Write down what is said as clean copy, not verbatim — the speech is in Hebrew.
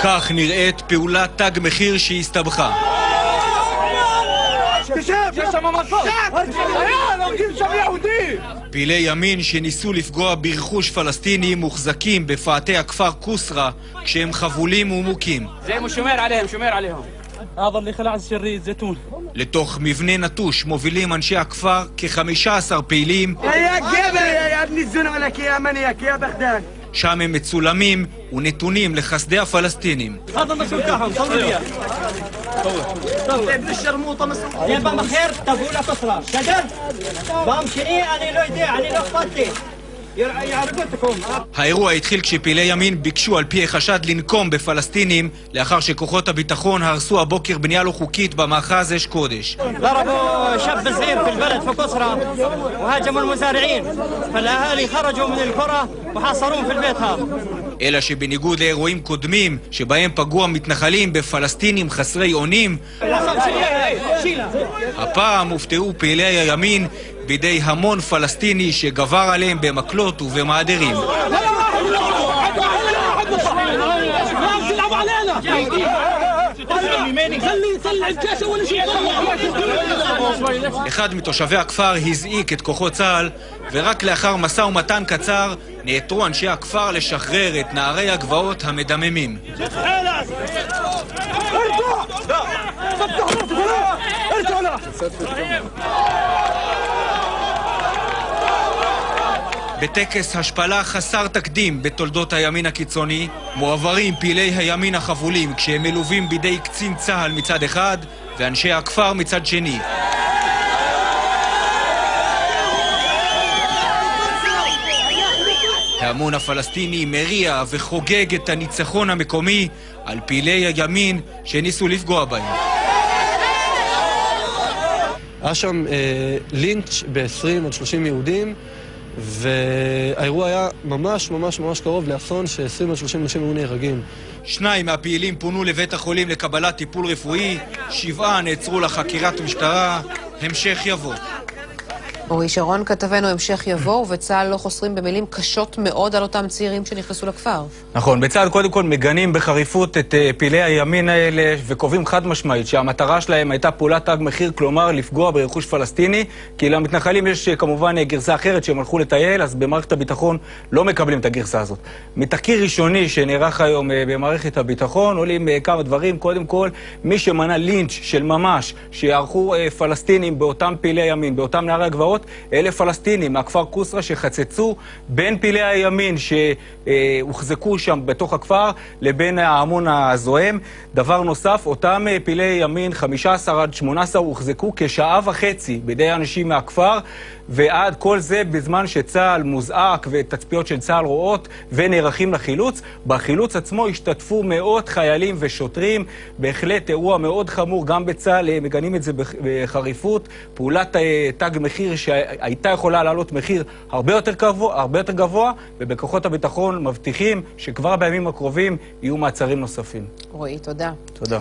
כך נראית פעולת תג מחיר שהסתבכה. פעילי ימין שניסו לפגוע ברכוש פלסטיני מוחזקים בפאתי הכפר קוסרה כשהם חבולים ומוכים. לתוך מבנה נטוש מובילים אנשי הכפר כ-15 פעילים. שם הם מצולמים ונתונים לחסדי הפלסטינים. האירוע התחיל כשפעילי ימין ביקשו על פי החשד לנקום בפלסטינים לאחר שכוחות הביטחון הרסו הבוקר בנייה לא חוקית במאחז אש קודש. ضربوا شاب صغير في البلد في قصرة وهاجموا المزارعين فالأهالي خرجوا من القرى وحاصروهم في البيت هذا. אלא שבניגוד לאירועים קודמים שבהם פגעו המתנחלים בפלסטינים חסרי אונים, הפעם הופתעו פעילי הימין בידי המון פלסטיני שגבר עליהם במקלות ובמעדרים. אחד מתושבי הכפר הזעיק את כוחות צה"ל, ורק לאחר משא ומתן קצר נעתרו אנשי הכפר לשחרר את נערי הגבעות המדממים. בטקס השפלה חסר תקדים בתולדות הימין הקיצוני, מועברים פעילי הימין החבולים כשהם מלווים בידי קצין צה"ל מצד אחד ואנשי הכפר מצד שני. ההמון הפלסטיני מריע וחוגג את הניצחון המקומי על פעילי הימין שניסו לפגוע בהם. היה שם לינץ' ב-20 עד 30 יהודים, והאירוע היה ממש קרוב לאסון ש-20 עד 30 אנשים היו נהרגים. 2 מהפעילים פונו לבית החולים לקבלת טיפול רפואי, 7 נעצרו לחקירת משטרה, המשך יבוא. אורי שרון כתבנו, המשך יבוא, ובצה"ל לא חוסרים במילים קשות מאוד על אותם צעירים שנכנסו לכפר. נכון, בצה"ל קודם כל מגנים בחריפות את פעילי הימין האלה וקובעים חד משמעית שהמטרה שלהם הייתה פעולת תג מחיר, כלומר לפגוע ברכוש פלסטיני, כי למתנחלים יש כמובן גרסה אחרת שהם הלכו לטייל, אז במערכת הביטחון לא מקבלים את הגרסה הזאת. מתחקיר ראשוני שנערך היום במערכת הביטחון עולים כמה דברים. קודם כל, מי שמנע לינץ' של ממש שיערכו פלסטינים באותם פעילי ימין, באותם נערי הגבעות, אלה פלסטינים מהכפר קוסרה שחצצו בין פעילי הימין שהוחזקו שם בתוך הכפר לבין ההמון הזוהם. דבר נוסף, אותם פעילי ימין 15 עד 18 הוחזקו כשעה וחצי בידי אנשים מהכפר, ועד כל זה בזמן שצה"ל מוזעק ותצפיות של צה"ל רואות ונערכים לחילוץ. בחילוץ עצמו השתתפו מאות חיילים ושוטרים. בהחלט אירוע מאוד חמור, גם בצה"ל מגנים את זה בחריפות. פעולת תג מחיר שהייתה יכולה לעלות מחיר הרבה יותר גבוה, ובכוחות הביטחון מבטיחים שכבר בימים הקרובים יהיו מעצרים נוספים. רועי, תודה. תודה.